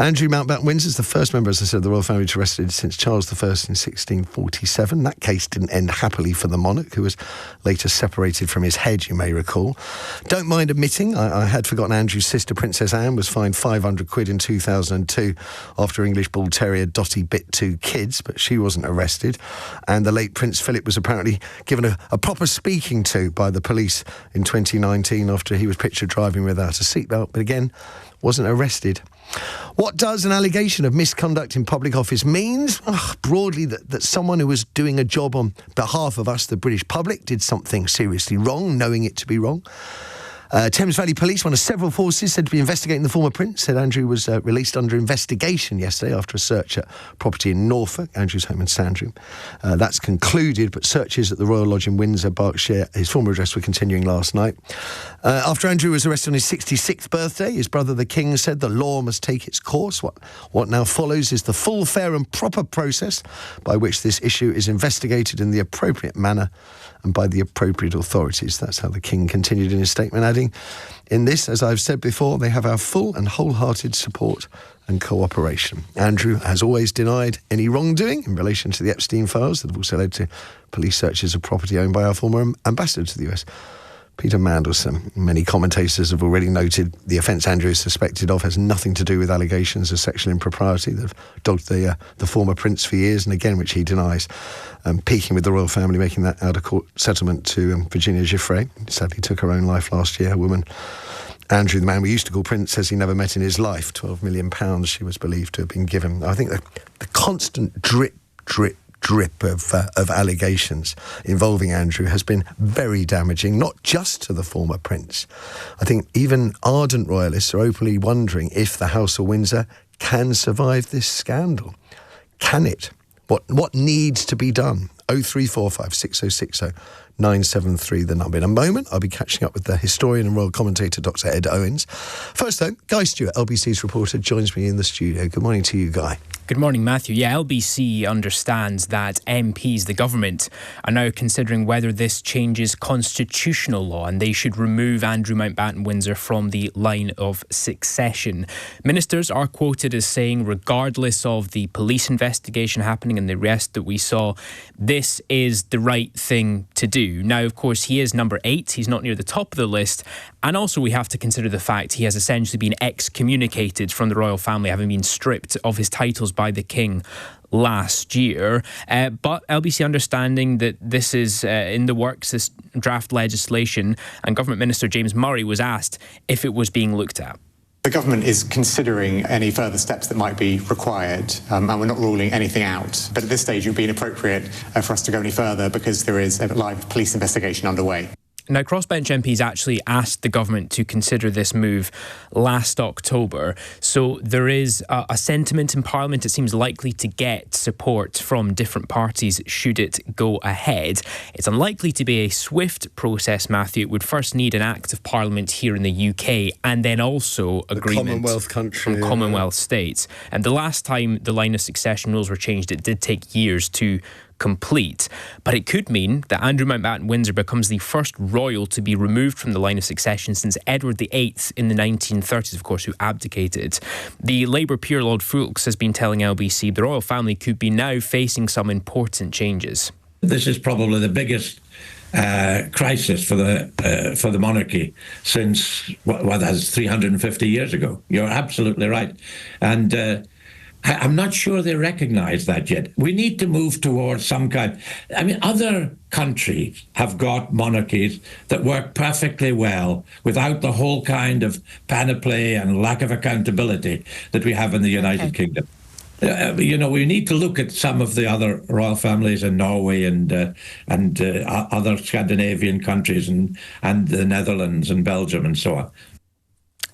Andrew Mountbatten-Windsor is the first member, as I said, of the royal family to be arrested since Charles I in 1647. That case didn't end happily for the monarch, who was later separated from his head, you may recall. Don't mind admitting, I had forgotten Andrew's sister, Princess Anne, was fined £500 in 2002 after English Bull Terrier Dottie bit 2 kids, but she wasn't arrested. And the late Prince Philip was apparently given a proper speaking to by the police in 2019 after he was pictured driving without a seatbelt, but again, wasn't arrested. What does an allegation of misconduct in public office means? Broadly, that someone who was doing a job on behalf of us, the British public, did something seriously wrong, knowing it to be wrong. Thames Valley Police, one of several forces said to be investigating the former prince, said Andrew was released under investigation yesterday after a search at property in Norfolk, Andrew's home in Sandringham. That's concluded, but searches at the Royal Lodge in Windsor, Berkshire, his former address, were continuing last night. After Andrew was arrested on his 66th birthday, his brother the King said the law must take its course. What now follows is the full, fair and proper process by which this issue is investigated in the appropriate manner and by the appropriate authorities. That's how the King continued in his statement, adding, in this, as I've said before, they have our full and wholehearted support and cooperation. Andrew has always denied any wrongdoing in relation to the Epstein files that have also led to police searches of property owned by our former ambassador to the US, Peter Mandelson. Many commentators have already noted the offence Andrew is suspected of has nothing to do with allegations of sexual impropriety that have dogged the former prince for years, and again, which he denies. Peaking with the royal family making that out-of-court settlement to Virginia Giuffre. Sadly took her own life last year. A woman, Andrew, the man we used to call Prince, says he never met in his life. £12 million she was believed to have been given. I think the constant drip of allegations involving Andrew has been very damaging, not just to the former prince. I think even ardent royalists are openly wondering if the House of Windsor can survive this scandal. Can it? What needs to be done? 0345 6060 973, the number. In a moment, I'll be catching up with the historian and royal commentator Dr Ed Owens. First, though, Guy Stewart, LBC's reporter, joins me in the studio. Good morning to you, Guy. Good morning, Matthew. Yeah, LBC understands that MPs, the government, are now considering whether this changes constitutional law and they should remove Andrew Mountbatten-Windsor from the line of succession. Ministers are quoted as saying, regardless of the police investigation happening and the arrest that we saw, this is the right thing to do. Now, of course, he is number 8. He's not near the top of the list. And also we have to consider the fact he has essentially been excommunicated from the royal family, having been stripped of his titles by the King last year. But LBC understanding that this is in the works, this draft legislation, and Government Minister James Murray was asked if it was being looked at. The government is considering any further steps that might be required, and we're not ruling anything out. But at this stage, it would be inappropriate for us to go any further because there is a live police investigation underway. Now, crossbench MPs actually asked the government to consider this move last October. So there is a sentiment in Parliament. It seems likely to get support from different parties should it go ahead. It's unlikely to be a swift process, Matthew. It would first need an Act of Parliament here in the UK and then also agreement Commonwealth country, from Commonwealth states. And the last time the line of succession rules were changed, it did take years to complete. But it could mean that Andrew Mountbatten-Windsor becomes the first royal to be removed from the line of succession since Edward VIII in the 1930s, of course, who abdicated. The Labour peer Lord Foulkes has been telling LBC the royal family could be now facing some important changes. This is probably the biggest crisis for the monarchy since what was 350 years ago. You're absolutely right. And I'm not sure they recognise that yet. We need to move towards some kind... I mean, other countries have got monarchies that work perfectly well without the whole kind of panoply and lack of accountability that we have in the United Kingdom. We need to look at some of the other royal families in Norway and other Scandinavian countries and the Netherlands and Belgium and so on.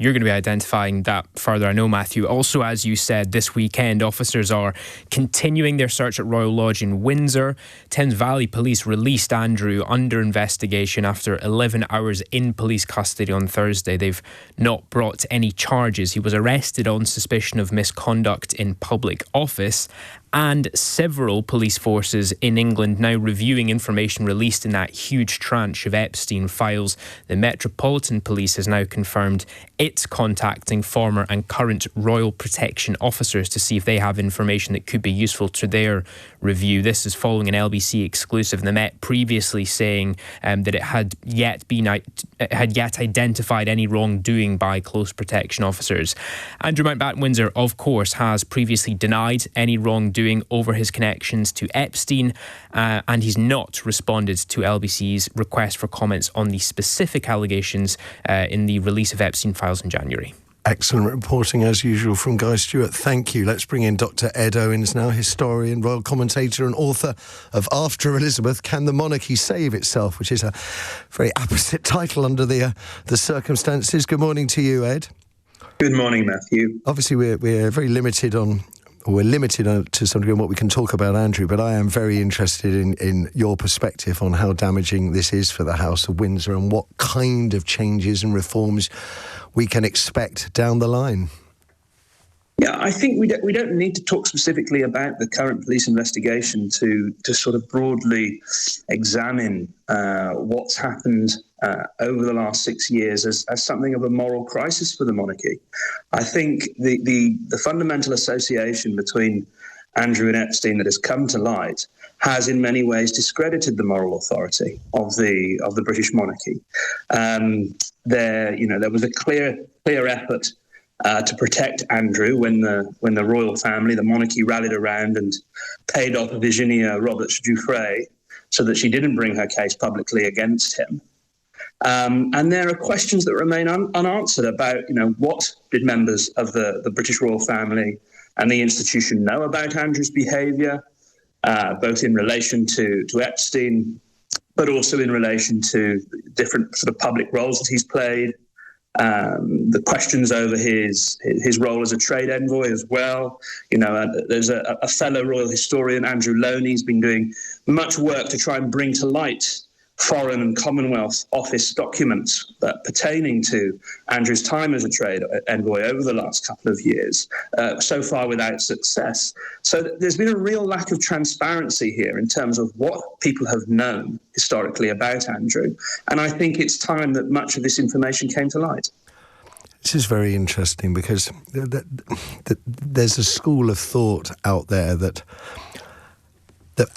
You're going to be identifying that further, I know, Matthew. Also, as you said, this weekend, officers are continuing their search at Royal Lodge in Windsor. Thames Valley Police released Andrew under investigation after 11 hours in police custody on Thursday. They've not brought any charges. He was arrested on suspicion of misconduct in public office and several police forces in England now reviewing information released in that huge tranche of Epstein files. The Metropolitan Police has now confirmed it's contacting former and current Royal Protection officers to see if they have information that could be useful to their review. This is following an LBC exclusive. The Met previously saying that it had yet identified any wrongdoing by close protection officers. Andrew Mountbatten-Windsor, of course, has previously denied any wrongdoing over his connections to Epstein, and he's not responded to LBC's request for comments on the specific allegations in the release of Epstein files in January. Excellent reporting as usual from Guy Stewart. Thank you. Let's bring in Dr Ed Owens now, historian, royal commentator and author of After Elizabeth, Can the Monarchy Save Itself?, which is a very apposite title under the circumstances. Good morning to you, Ed. Good morning, Matthew. Obviously, we're very limited on... We're limited to some degree on what we can talk about Andrew, but I am very interested in your perspective on how damaging this is for the House of Windsor and what kind of changes and reforms we can expect down the line. Yeah, I think we don't need to talk specifically about the current police investigation to sort of broadly examine what's happened over the last 6 years as something of a moral crisis for the monarchy. I think the fundamental association between Andrew and Epstein that has come to light has in many ways discredited the moral authority of the British monarchy. There was a clear effort to protect Andrew when the royal family, the monarchy, rallied around and paid off Virginia Roberts-Giuffre so that she didn't bring her case publicly against him. And there are questions that remain unanswered about, what did members of the British royal family and the institution know about Andrew's behaviour, both in relation to Epstein, but also in relation to different sort of public roles that he's played. The questions over his role as a trade envoy as well. There's a fellow royal historian, Andrew Loney, has been doing much work to try and bring to light Foreign and Commonwealth Office documents pertaining to Andrew's time as a trade envoy over the last couple of years, so far without success. So there's been a real lack of transparency here in terms of what people have known historically about Andrew. And I think it's time that much of this information came to light. This is very interesting because there's a school of thought out there that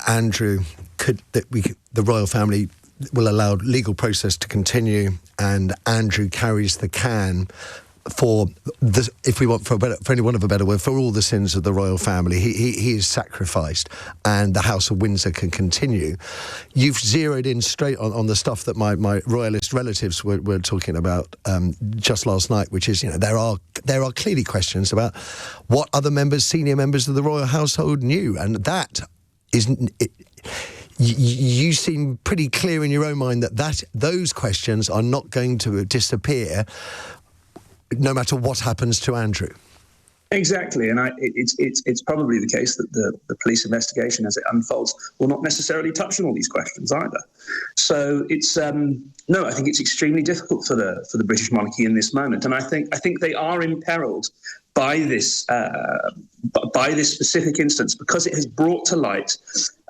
Andrew the royal family will allow legal process to continue, and Andrew carries the can for any want of a better word, for all the sins of the royal family. He is sacrificed, and the House of Windsor can continue. You've zeroed in straight on the stuff that my royalist relatives were talking about just last night, which is, there are clearly questions about what other senior members of the royal household knew, and that isn't it. You seem pretty clear in your own mind that those questions are not going to disappear no matter what happens to Andrew. Exactly, and it's probably the case that the police investigation as it unfolds will not necessarily touch on all these questions either. So it's I think it's extremely difficult for the British monarchy in this moment, and I think they are imperilled by this specific instance because it has brought to light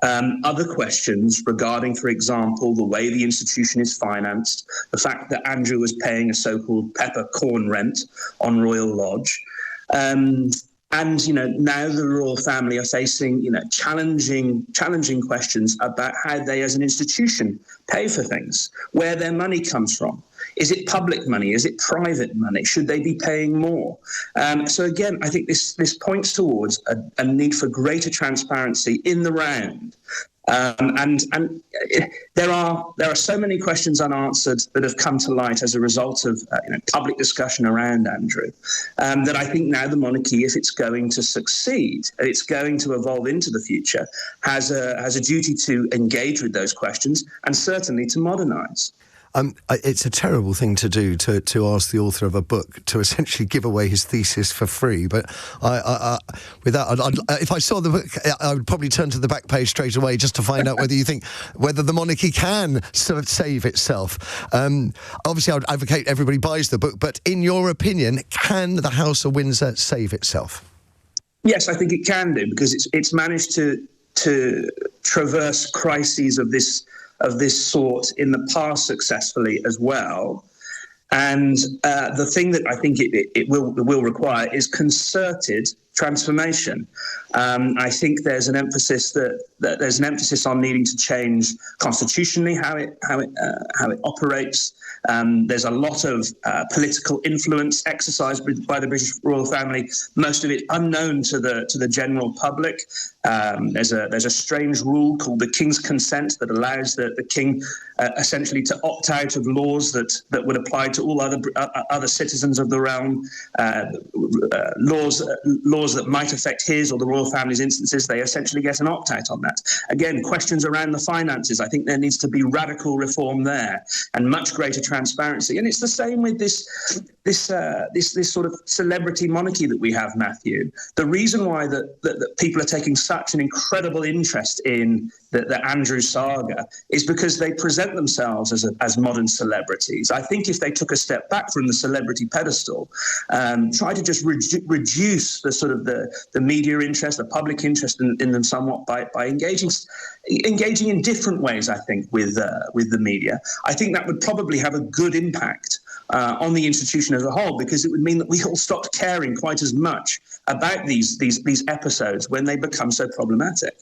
other questions regarding, for example, the way the institution is financed, the fact that Andrew was paying a so-called peppercorn rent on Royal Lodge. And now the royal family are facing challenging questions about how they as an institution pay for things, where their money comes from. Is it public money? Is it private money? Should they be paying more? So again, I think this points towards a need for greater transparency in the round. And there are so many questions unanswered that have come to light as a result of public discussion around Andrew, that I think now the monarchy, if it's going to succeed, and it's going to evolve into the future, has a duty to engage with those questions and certainly to modernise. It's a terrible thing to do, to ask the author of a book to essentially give away his thesis for free. But if I saw the book, I would probably turn to the back page straight away just to find out whether the monarchy can sort of save itself. Obviously, I would advocate everybody buys the book. But in your opinion, can the House of Windsor save itself? Yes, I think it can do, because it's managed to traverse crises of this sort in the past successfully as well. And the thing that I think it will require is concerted transformation. I think there's an emphasis on needing to change constitutionally how it operates. There's a lot of political influence exercised by the British royal family, most of it unknown to the general public. There's a strange rule called the King's Consent that allows the King essentially to opt out of laws that would apply to all other citizens of the realm. Laws that might affect his or the royal family's instances, they essentially get an opt-out on that. Again, questions around the finances. I think there needs to be radical reform there and much greater transparency. And it's the same with this sort of celebrity monarchy that we have, Matthew. The reason why that people are taking such an incredible interest in the Andrew saga is because they present themselves as modern celebrities. I think if they took a step back from the celebrity pedestal, try to just reduce the sort of the media interest, the public interest in them somewhat by engaging in different ways, I think, with the media, I think that would probably have a good impact on the institution as a whole, because it would mean that we all stopped caring quite as much about these episodes when they become so problematic.